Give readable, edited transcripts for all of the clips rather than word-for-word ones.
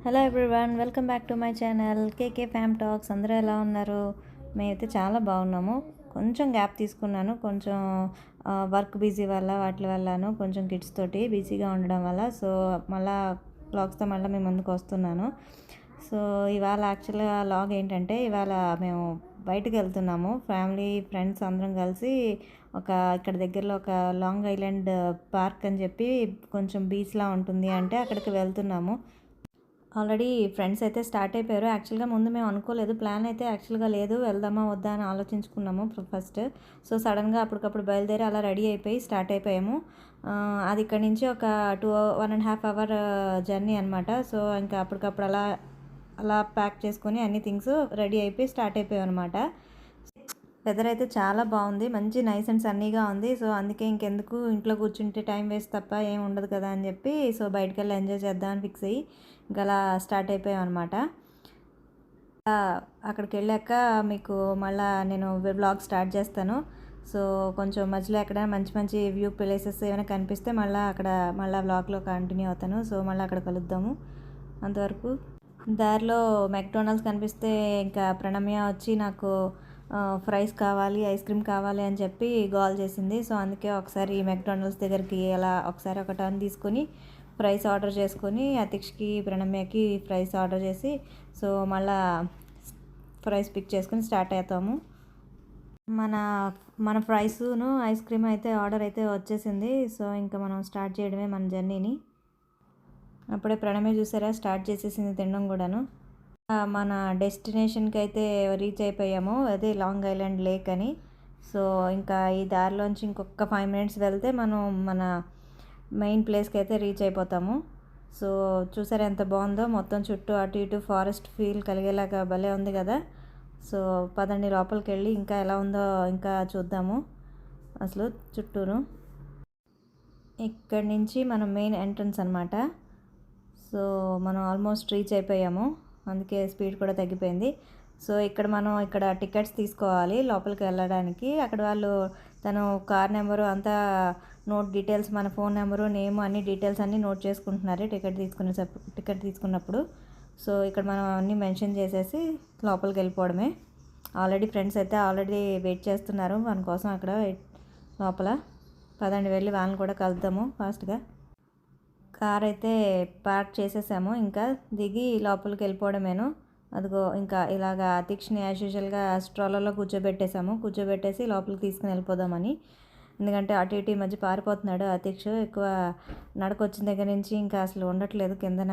Hello everyone, welcome back to my channel KK fam talks. అందరూ ఎలా ఉన్నారు? మేమైతే చాలా బాగున్నాము. కొంచెం గ్యాప్ తీసుకున్నాను, కొంచెం వర్క్ బిజీ వల్ల వాటి వల్లను కొంచెం కిడ్స్ తోటి బిజీగా ఉండడం వల్ల. సో మళ్ళీ వ్లాగ్స్తో మళ్ళీ మేము ముందుకు వస్తున్నాను. సో ఇవాళ యాక్చువల్గా వ్లాగ్ ఏంటంటే, ఇవాళ మేము బయటకు వెళ్తున్నాము, ఫ్యామిలీ ఫ్రెండ్స్ అందరం కలిసి. ఇక్కడ దగ్గరలో ఒక లాంగ్ ఐలాండ్ పార్క్ అని చెప్పి కొంచెం బీచ్లా ఉంటుంది అంటే అక్కడికి వెళ్తున్నాము. ఆల్రెడీ ఫ్రెండ్స్ అయితే స్టార్ట్ అయిపోయారు. యాక్చువల్గా ముందు మేము అనుకోలేదు, ప్లాన్ అయితే యాక్చువల్గా లేదు, వెళ్దామా వద్దా అని ఆలోచించుకున్నాము ఫస్ట్. సో సడన్గా అప్పటికప్పుడు బయలుదేరి అలా రెడీ అయిపోయి స్టార్ట్ అయిపోయాము. అది ఇక్కడ నుంచి ఒక 1.5 అవర్ జర్నీ అనమాట. సో ఇంకా అప్పటికప్పుడు అలా అలా ప్యాక్ చేసుకొని అన్ని థింగ్స్ రెడీ అయిపోయి స్టార్ట్ అయిపోయాం అనమాట. వెదర్ అయితే చాలా బాగుంది, మంచి నైస్ అండ్ సన్నీగా ఉంది. సో అందుకే ఇంకెందుకు ఇంట్లో కూర్చుంటే టైం వేస్ట్ తప్ప ఏం ఉండదు కదా అని చెప్పి సో బయటకు వెళ్ళి ఎంజాయ్ చేద్దామని ఫిక్స్ అయ్యి ఇంకా అలా స్టార్ట్ అయిపోయాం అనమాట. అక్కడికి వెళ్ళాక మీకు మళ్ళీ నేను వ్లాగ్ స్టార్ట్ చేస్తాను. సో కొంచెం మధ్యలో ఎక్కడైనా మంచి మంచి వ్యూ ప్లేసెస్ ఏమైనా కనిపిస్తే మళ్ళీ వ్లాగ్లో కంటిన్యూ అవుతాను. సో మళ్ళీ అక్కడ కలుద్దాము. అంతవరకు దారిలో మెక్డొనాల్డ్స్ కనిపిస్తే ఇంకా ప్రణమ్య వచ్చి నాకు ఫ్రైస్ కావాలి, ఐస్ క్రీమ్ కావాలి అని చెప్పి కాల్ చేసింది. సో అందుకే ఒకసారి మెక్డొనాల్డ్స్ దగ్గరికి అలా ఒకసారి ఒక టర్న్ తీసుకొని ఫ్రైస్ ఆర్డర్ చేసుకొని అతిక్షకి ప్రణమ్యకి ఫ్రైస్ ఆర్డర్ చేసి సో మళ్ళా ఫ్రైస్ పిక్ చేసుకొని స్టార్ట్ అవుతాము. మన ఫ్రైస్ను ఐస్ క్రీమ్ అయితే ఆర్డర్ అయితే వచ్చేసింది. సో ఇంకా మనం స్టార్ట్ చేయడమే మన జర్నీని. అప్పుడే ప్రణమ్య చూసారా స్టార్ట్ చేసేసింది తినడం కూడాను. మన డెస్టినేషన్కి అయితే రీచ్ అయిపోయాము, అదే లాంగ్ ఐలాండ్ లేక్ అని. సో ఇంకా ఈ దారిలోంచి ఇంకొక 5 మినిట్స్ వెళ్తే మనం మన మెయిన్ ప్లేస్కి అయితే రీచ్ అయిపోతాము. సో చూసారా ఎంత బాగుందో, మొత్తం చుట్టూ అటు ఇటు ఫారెస్ట్ ఫీల్ కలిగేలాగా భలే ఉంది కదా. సో పదండి లోపలికి వెళ్ళి ఇంకా ఎలా ఉందో ఇంకా చూద్దాము. అసలు చుట్టూను ఇక్కడి నుంచి మనం మెయిన్ ఎంట్రన్స్ అనమాట. సో మనం ఆల్మోస్ట్ రీచ్ అయిపోయాము, అందుకే స్పీడ్ కూడా తగ్గిపోయింది. సో ఇక్కడ టికెట్స్ తీసుకోవాలి లోపలికి వెళ్ళడానికి. అక్కడ వాళ్ళు తను కార్ నెంబరు అంతా డీటెయిల్స్, మన ఫోన్ నెంబరు, నేమ్ అన్ని డీటెయిల్స్ అన్నీ నోట్ చేసుకుంటున్నారు టికెట్ తీసుకున్నప్పుడు. సో ఇక్కడ మనం అన్నీ మెన్షన్ చేసేసి లోపలికి వెళ్ళిపోవడమే. ఆల్రెడీ ఫ్రెండ్స్ అయితే వెయిట్ చేస్తున్నారు మన కోసం అక్కడ లోపల. పదండి వెళ్ళి వాళ్ళని కూడా కలుద్దాము ఫాస్ట్గా. కార్ అయితే పార్క్ చేసేసాము, ఇంకా దిగి లోపలికి వెళ్ళిపోవడమేను. అదిగో ఇంకా ఇలాగా అతిక్షని యాజ్ యూజువల్గా స్ట్రాలర్లో కూర్చోబెట్టేసి లోపలికి తీసుకుని వెళ్ళిపోదామని. ఎందుకంటే అటు ఇటు ఈ మధ్య పారిపోతున్నాడు అతిక్ష, ఎక్కువ నడకొచ్చిన దగ్గర నుంచి ఇంకా అసలు ఉండట్లేదు, కిందన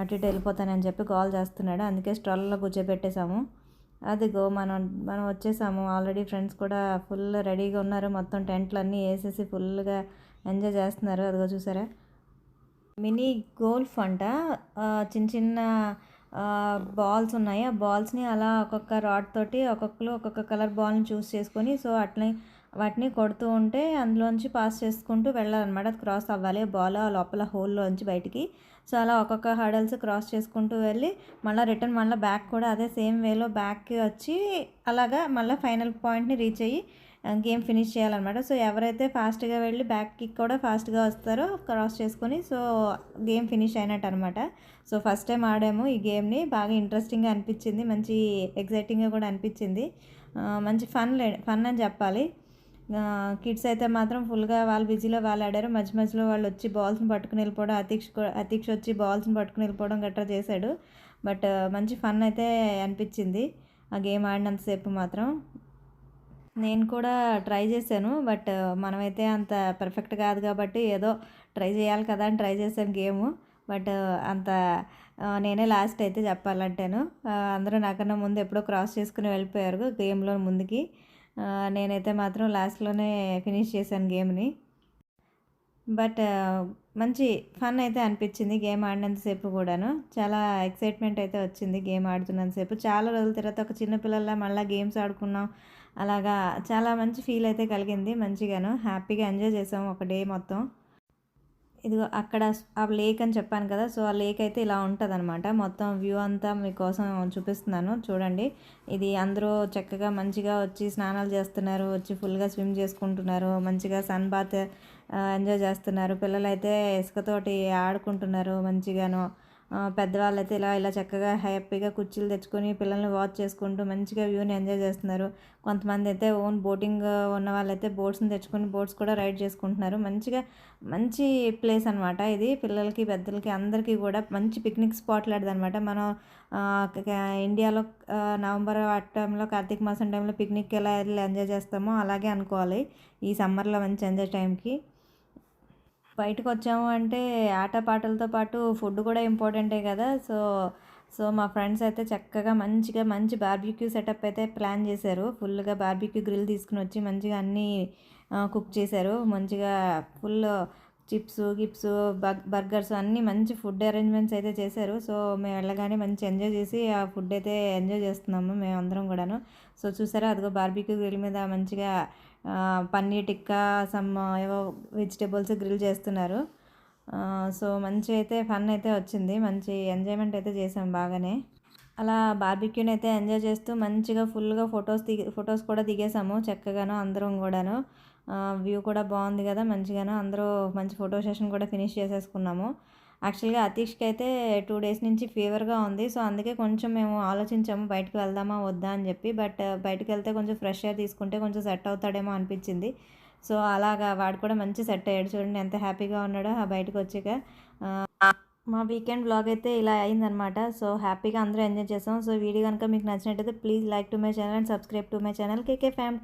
అటు ఇటు వెళ్ళిపోతానని చెప్పి కాల్ చేస్తున్నాడు. అందుకే స్ట్రాలర్లో కూర్చోబెట్టేసాము. అదిగో మనం వచ్చేసాము. ఆల్రెడీ ఫ్రెండ్స్ కూడా ఫుల్ రెడీగా ఉన్నారు, మొత్తం టెంట్లు అన్నీ వేసేసి ఫుల్గా ఎంజాయ్ చేస్తున్నారు. అదిగో చూసారా మినీ గోల్ఫ్ అంట. చిన్న చిన్న బాల్స్ ఉన్నాయి. ఆ బాల్స్ని అలా ఒక్కొక్క రాడ్ తోటి ఒక్కొక్క కలర్ బాల్ని చూస్ చేసుకొని సో వాటిని కొడుతూ ఉంటే అందులోంచి పాస్ చేసుకుంటూ వెళ్ళాలన్నమాట. అది క్రాస్ అవ్వాలి బాల్ ఆ లోపల హోల్లోంచి బయటికి. సో అలా ఒక్కొక్క హర్డల్స్ క్రాస్ చేసుకుంటూ వెళ్ళి మళ్ళీ బ్యాక్ కూడా అదే సేమ్ వేలో బ్యాక్కి వచ్చి అలాగా మళ్ళీ ఫైనల్ పాయింట్ని రీచ్ అయ్యి గేమ్ ఫినిష్ చేయాలన్నమాట. సో ఎవరైతే ఫాస్ట్గా వెళ్ళి బ్యాక్కి కూడా ఫాస్ట్గా వస్తారో క్రాస్ చేసుకొని సో గేమ్ ఫినిష్ అయినట్టు అనమాట. సో ఫస్ట్ టైం ఆడాము ఈ గేమ్ని, బాగా ఇంట్రెస్టింగ్గా అనిపించింది, మంచి ఎగ్జైటింగ్గా కూడా అనిపించింది. మంచి ఫన్ అని చెప్పాలి. కిడ్స్ అయితే మాత్రం ఫుల్గా వాళ్ళు బిజీలో వాళ్ళు ఆడారు. మధ్యలో వాళ్ళు వచ్చి బాల్స్ని పట్టుకుని వెళ్ళిపోవడం, అతీక్ష వచ్చి బాల్స్ని పట్టుకుని వెళ్ళిపోవడం గట్రా చేశాడు. బట్ మంచి ఫన్ అయితే అనిపించింది ఆ గేమ్ ఆడినంతసేపు మాత్రం. నేను కూడా ట్రై చేశాను, బట్ మనమైతే అంత పర్ఫెక్ట్ కాదు కాబట్టి ఏదో ట్రై చేయాలి కదా అని ట్రై చేశాను గేము. బట్ అంత నేనే లాస్ట్ అయితే చెప్పాలంటేను. అందరూ నాకన్నా ముందు ఎప్పుడో క్రాస్ చేసుకుని వెళ్ళిపోయారు గేమ్లో ముందుకి. నేనైతే మాత్రం లాస్ట్లోనే ఫినిష్ చేశాను గేమ్ని. బట్ మంచి ఫన్ అయితే అనిపించింది గేమ్ ఆడినంతసేపు కూడాను. చాలా ఎక్సైట్మెంట్ అయితే వచ్చింది గేమ్ ఆడుతున్నంతసేపు. చాలా రోజుల తర్వాత ఒక చిన్నపిల్లల మళ్ళీ గేమ్స్ ఆడుకున్నాం, అలాగా చాలా మంచి ఫీల్ అయితే కలిగింది. మంచిగాను హ్యాపీగా ఎంజాయ్ చేసాము ఒక డే మొత్తం. ఇదిగో అక్కడ ఆ లేక్ అని చెప్పాను కదా, సో ఆ లేక్ అయితే ఇలా ఉంటుంది అనమాట. మొత్తం వ్యూ అంతా మీకోసం చూపిస్తున్నాను చూడండి. ఇది అందరూ చక్కగా మంచిగా వచ్చి స్నానాలు చేస్తున్నారు, వచ్చి ఫుల్గా స్విమ్ చేసుకుంటున్నారు, మంచిగా సన్ బాత్ ఎంజాయ్ చేస్తున్నారు. పిల్లలైతే ఇసుకతోటి ఆడుకుంటున్నారు మంచిగాను. పెద్దవాళ్ళైతే ఇలా ఇలా చక్కగా హ్యాపీగా కుర్చీలు తెచ్చుకొని పిల్లల్ని వాచ్ చేసుకుంటూ మంచిగా వ్యూని ఎంజాయ్ చేస్తున్నారు. కొంతమంది అయితే ఓన్ బోటింగ్ ఉన్న వాళ్ళైతే బోట్స్ని తెచ్చుకొని బోట్స్ కూడా రైడ్ చేసుకుంటున్నారు. మంచి ప్లేస్ అనమాట ఇది. పిల్లలకి పెద్దలకి అందరికీ కూడా మంచి పిక్నిక్ స్పాట్ లాంటిదనమాట. మనం ఇండియాలో నవంబర్ ఆ టైంలో కార్తీక మాసం టైంలో పిక్నిక్కి ఎలా వెళ్ళి ఎంజాయ్ చేస్తామో అలాగే అనుకోవాలి ఈ సమ్మర్లో మంచి ఎంజాయ్ టైంకి. బయటకు వచ్చాము అంటే ఆటపాటలతో పాటు ఫుడ్ కూడా ఇంపార్టెంటే కదా. సో మా ఫ్రెండ్స్ అయితే చక్కగా మంచి బార్బిక్యూ సెటప్ అయితే ప్లాన్ చేశారు. ఫుల్గా బార్బిక్యూ గ్రిల్ తీసుకుని వచ్చి మంచిగా అన్నీ కుక్ చేశారు. మంచిగా ఫుల్ చిప్స్ గిప్స్ బర్గర్స్ అన్నీ మంచి ఫుడ్ అరేంజ్మెంట్స్ అయితే చేశారు. సో మేము వెళ్ళగానే మంచి ఎంజాయ్ చేసి ఆ ఫుడ్ అయితే ఎంజాయ్ చేస్తున్నాము మేము అందరం కూడాను. సో చూసారా, అదిగో బార్బిక్యూ గ్రిల్ మీద మంచిగా పన్నీర్ టిక్కా ఏవో వెజిటేబుల్స్ గ్రిల్ చేస్తున్నారు. సో మంచి అయితే ఫన్ అయితే వచ్చింది. మంచి ఎంజాయ్మెంట్ అయితే చేసాం బాగానే. అలా బార్బిక్యూని అయితే ఎంజాయ్ చేస్తూ మంచిగా ఫుల్గా ఫొటోస్ కూడా దిగేసాము చక్కగాను అందరం కూడాను. వ్యూ కూడా బాగుంది కదా మంచిగాను. అందరూ మంచి ఫోటో సెషన్ కూడా ఫినిష్ చేసేసుకున్నాము. యాక్చువల్గా అతీష్కి అయితే 2 డేస్ నుంచి ఫీవర్గా ఉంది. సో అందుకే కొంచెం మేము ఆలోచించాము బయటకు వెళ్దామా వద్దా అని చెప్పి. బట్ బయటకు వెళ్తే కొంచెం ఫ్రెష్ ఎయిర్ తీసుకుంటే కొంచెం సెట్ అవుతాడేమో అనిపించింది. సో అలాగా వాడు కూడా మంచి సెట్ అయ్యాడు. చూడండి ఎంత హ్యాపీగా ఉన్నాడో ఆ బయటకు వచ్చాక. మా వీకెండ్ వ్లాగ్ అయితే ఇలా అయిందనమాట. సో హ్యాపీగా అందరూ ఎంజాయ్ చేసాం. సో వీడియో కనుక మీకు నచ్చినట్టయితే please like to my channel and subscribe to my channel KK fam talk.